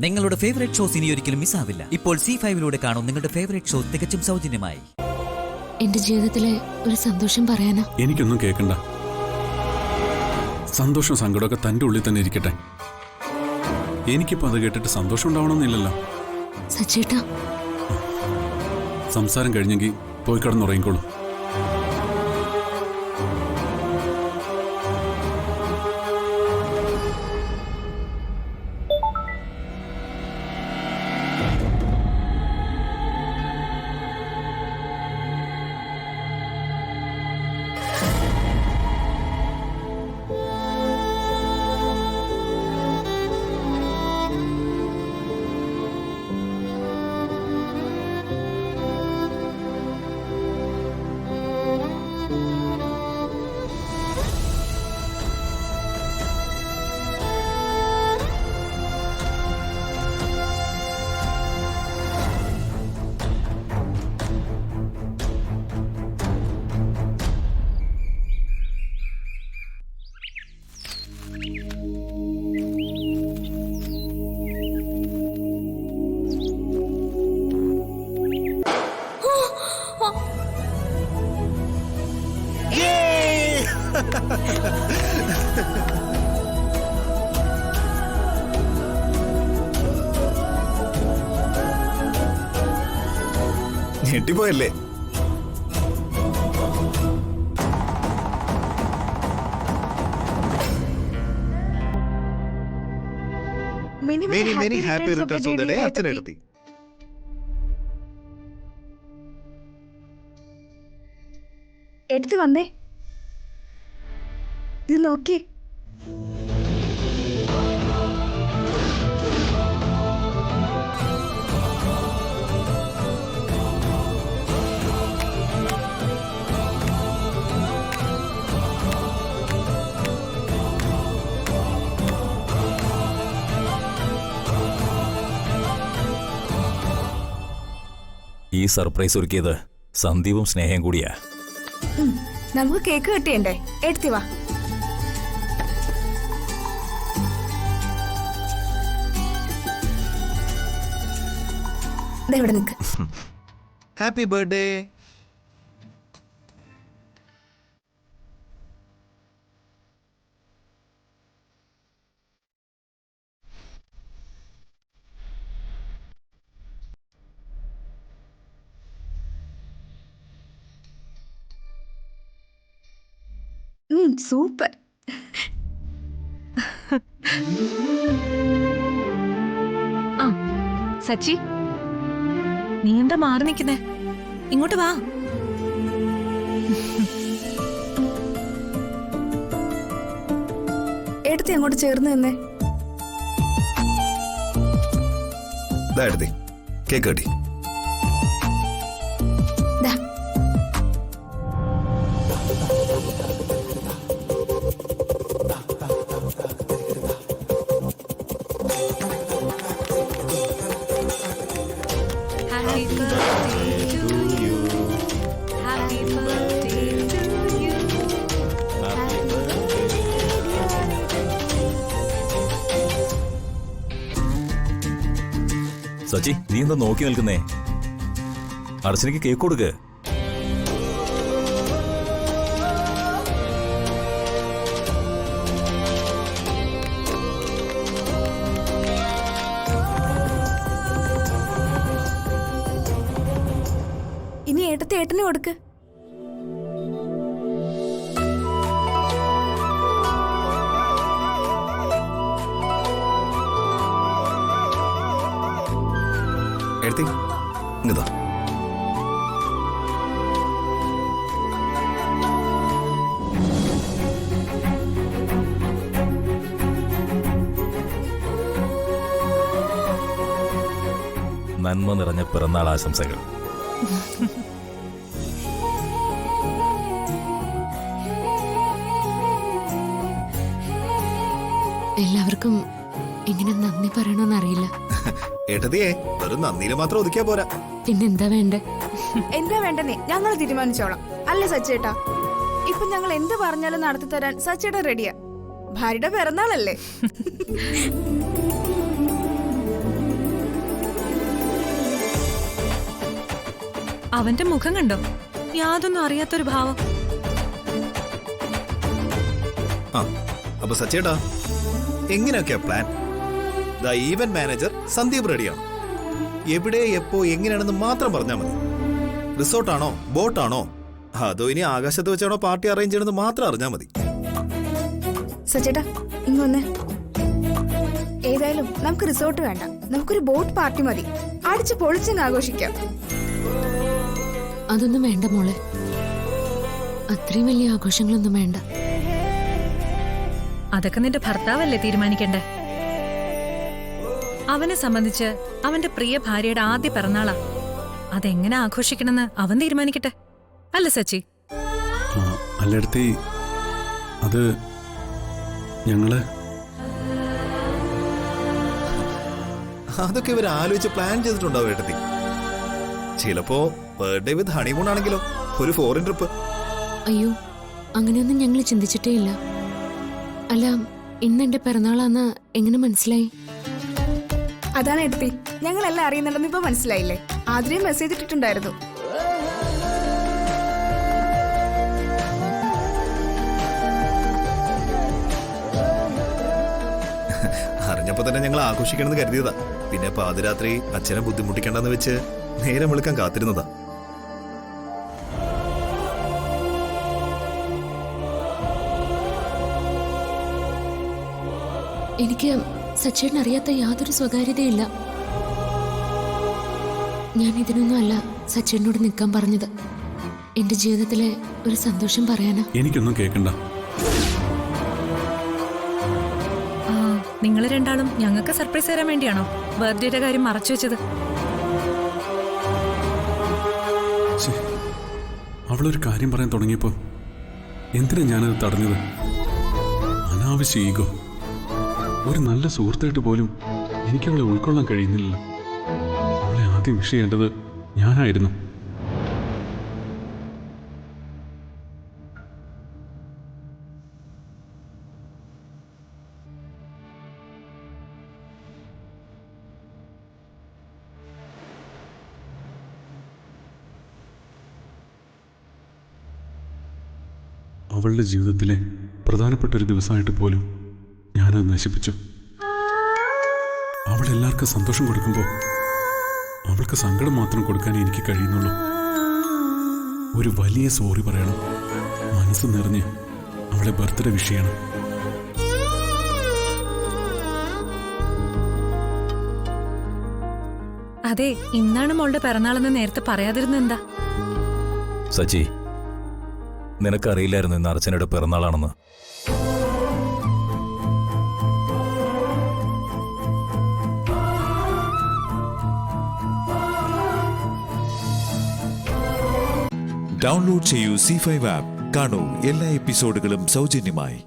നിങ്ങളുടെ favourite shows ഇനി ഒരിക്കലും മിസ്സാവില്ല. ഇപ്പോൾ C5 കാണും നിങ്ങളുടെ ഫേവറേറ്റ് ഷോ തികച്ചും സൗജന്യമായി. എന്റെ ജീവിതത്തിലെ ഒരു സന്തോഷം പറയാനാ. എനിക്കൊന്നും കേൾക്കണ്ട. സന്തോഷം സങ്കടമൊക്കെ തന്റെ ഉള്ളിൽ തന്നെ ഇരിക്കട്ടെ. എനിക്കിപ്പോ അത് കേട്ടിട്ട് സന്തോഷം ഉണ്ടാവണമെന്നില്ലല്ലോ. സച്ചേട്ടാ, സംസാരം കഴിഞ്ഞെങ്കിൽ പോയി കിടന്നുറങ്ങിക്കോളൂ. ഞെട്ടിപ്പോയല്ലേ? Many happy returns of the day അച്ഛനെടുത്തി. എടുത്തു വന്നേ, ഇത് നോക്കി. ഈ സർപ്രൈസ് ഒരുക്കിയത് സന്ദീപും സ്നേഹയും കൂടിയാ. നമുക്ക് കേക്ക് കിട്ടിയണ്ടേ? എടുത്തി വാ. ഇവിടെ നിൽക്ക്. Happy birthday. സൂപ്പർ. സച്ചി, നീ എന്താ മാറി നിൽക്കുന്നേ? ഇങ്ങോട്ട് വാ. എടുത്ത് അങ്ങോട്ട് ചേർന്ന് നിന്നേ. കേക്ക് കട്ടി. സച്ചി, നീ എന്താ നോക്കി നിൽക്കുന്നേ? അർച്ചനയ്ക്ക് കേക്ക് കൊടുക്ക്. ഇനി ഏട്ടത്തെ ഏട്ടന് കൊടുക്ക്. എടുത്തി ഇങ്ങതാ. നന്മ നിറഞ്ഞ പിറന്നാൾ ആശംസകൾ. എല്ലാവർക്കും എങ്ങനെ നന്ദി പറയണമെന്നറിയില്ല. ഏട്ടതിയെ വെറും നന്ദിയില് മാത്രം ഒതുക്കിയാ പോരാ. പിന്നെന്താ വേണ്ടേ? എന്താ വേണ്ടെന്നേ ഞങ്ങൾ തീരുമാനിച്ചോളാം. അല്ലേ സച്ചേട്ടാ? ഇപ്പൊ ഞങ്ങൾ എന്ത് പറഞ്ഞാലും നടത്തി തരാൻ സച്ചേട്ട റെഡിയാ. ഭാര്യയുടെ പിറന്നാളല്ലേ? അവന്റെ മുഖം കണ്ടോ? യാതൊന്നും അറിയാത്തൊരു ഭാവം. ആ അപ്പൊ സച്ചേട്ടാ എങ്ങനെയൊക്കെയാ plan? The event manager Sandeep റെഡിയാണ്. എവിടെ എപ്പോ എങ്ങനെയാണെന്ന് മാത്രം പറഞ്ഞാൽ മതി. റിസോർട്ടാണോ ബോട്ടാണോ അതോ ഇനി ആകാശത്ത് വെച്ചാണോ പാർട്ടി അറേഞ്ച് ചെയ്യണമെന്ന് മാത്രം അറിഞ്ഞാൽ മതി. സച്ചേട്ടാ ഇങ്ങൊന്ന്. ഏതായാലും നമുക്ക് റിസോർട്ട് വേണ്ട, നമുക്കൊരു ബോട്ട് പാർട്ടി മതി. അടിച്ച് പൊളിച്ചങ്ങ് ആഘോഷിക്കാം. അതൊന്നും വേണ്ട മോളെ, അത്രയും വലിയ ആഘോഷങ്ങളൊന്നും വേണ്ട. അതൊക്കെ നിന്റെ ഭർത്താവല്ലേ തീരുമാനിക്കണ്ടേ? അവനെ സംബന്ധിച്ച് അവന്റെ പ്രിയ ഭാര്യയുടെ ആദ്യ പിറന്നാളാ. അതെങ്ങനെ ആഘോഷിക്കണമെന്ന് അവൻ തീരുമാനിക്കട്ടെ, അല്ല സച്ചി? അല്ലടത്തി, അത് ഞങ്ങള് അതൊക്കെ ഇവർ ആലോചിച്ച് പ്ലാൻ ചെയ്തിട്ടുണ്ടാവും ഏട്ടത്തി. ചിലപ്പോ ബർത്ത്ഡേ വിത്ത് ഹണിമൂൺ ആണെങ്കിലോ, ഒരു ഫോറിൻ ട്രിപ്പ്. അയ്യോ, അങ്ങനെയൊന്നും ഞങ്ങൾ ചിന്തിച്ചിട്ടേ ഇല്ല. അല്ല, ഇന്ന് എന്റെ പിറന്നാളാന്ന് എങ്ങനെ മനസ്സിലായി? അതാണ് എടുത്തി, ഞങ്ങളെല്ലാം അറിയുന്നുണ്ടെന്ന് ഇപ്പൊ മനസ്സിലായില്ലേ? ആദ്യം മെസ്സേജ് ഇട്ടിട്ടുണ്ടായിരുന്നു. അറിഞ്ഞപ്പോ തന്നെ ഞങ്ങൾ ആഘോഷിക്കണമെന്ന് കരുതിയതാ. പിന്നെ പാതിരാത്രി അച്ഛനെ ബുദ്ധിമുട്ടിക്കണ്ടെന്ന് വെച്ച് നേരം വെളുക്കാൻ കാത്തിരുന്നതാ. എനിക്ക് സച്ചേട്ടൻ അറിയാത്ത യാതൊരു സ്വകാര്യതയില്ല. ഞാൻ ഇതിനൊന്നും അല്ല സച്ചേട്ടനോട് നിൽക്കാൻ പറഞ്ഞത്. എന്റെ ജീവിതത്തിലെ ഒരു സന്തോഷം പറയാനാ. എനിക്കൊന്നും കേൾക്കണ്ട. നിങ്ങൾ രണ്ടാളും ഞങ്ങൾക്ക് സർപ്രൈസ് തരാൻ വേണ്ടിയാണോ ബർത്ത്ഡേയുടെ കാര്യം മറച്ചു വെച്ചത്? അവളൊരു കാര്യം പറയാൻ തുടങ്ങിയപ്പോ എന്തിനാ ഞാനത് തടഞ്ഞത്? അനാവശ്യ ഈഗോ. ഒരു നല്ല സുഹൃത്തായിട്ട് പോലും എനിക്കവളെ ഉൾക്കൊള്ളാൻ കഴിയുന്നില്ല. അവളെ ആദ്യം വിഷ് ചെയ്യേണ്ടത് ഞാനായിരുന്നു. അവളുടെ ജീവിതത്തിലെ പ്രധാനപ്പെട്ട ഒരു ദിവസമായിട്ട് പോലും ഞാനത് നശിപ്പിച്ചു. അവളെല്ലാവർക്കും സന്തോഷം കൊടുക്കുമ്പോൾ അവൾക്ക് സങ്കടം മാത്രം കൊടുക്കാനേ എനിക്ക് കഴിയുന്നുള്ളൂ. ഒരു വലിയ സോറി പറയണം, മനസ്സ് നിറഞ്ഞ് അവളെ ബർത്ത്ഡേ വിഷ് ചെയ്യണം. അതെ, ഇന്നാണ് മോളുടെ പിറന്നാളെന്ന് നേരത്തെ പറയാതിരുന്ന എന്താ? സച്ചി, നിനക്കറിയില്ലായിരുന്നു ഇന്ന് അർച്ചനയുടെ പിറന്നാളാണെന്ന്. ഡൗൺലോഡ് ചെയ്യൂ C5 ആപ്പ്. കാണൂ എല്ലാ എപ്പിസോഡുകളും സൗജന്യമായി.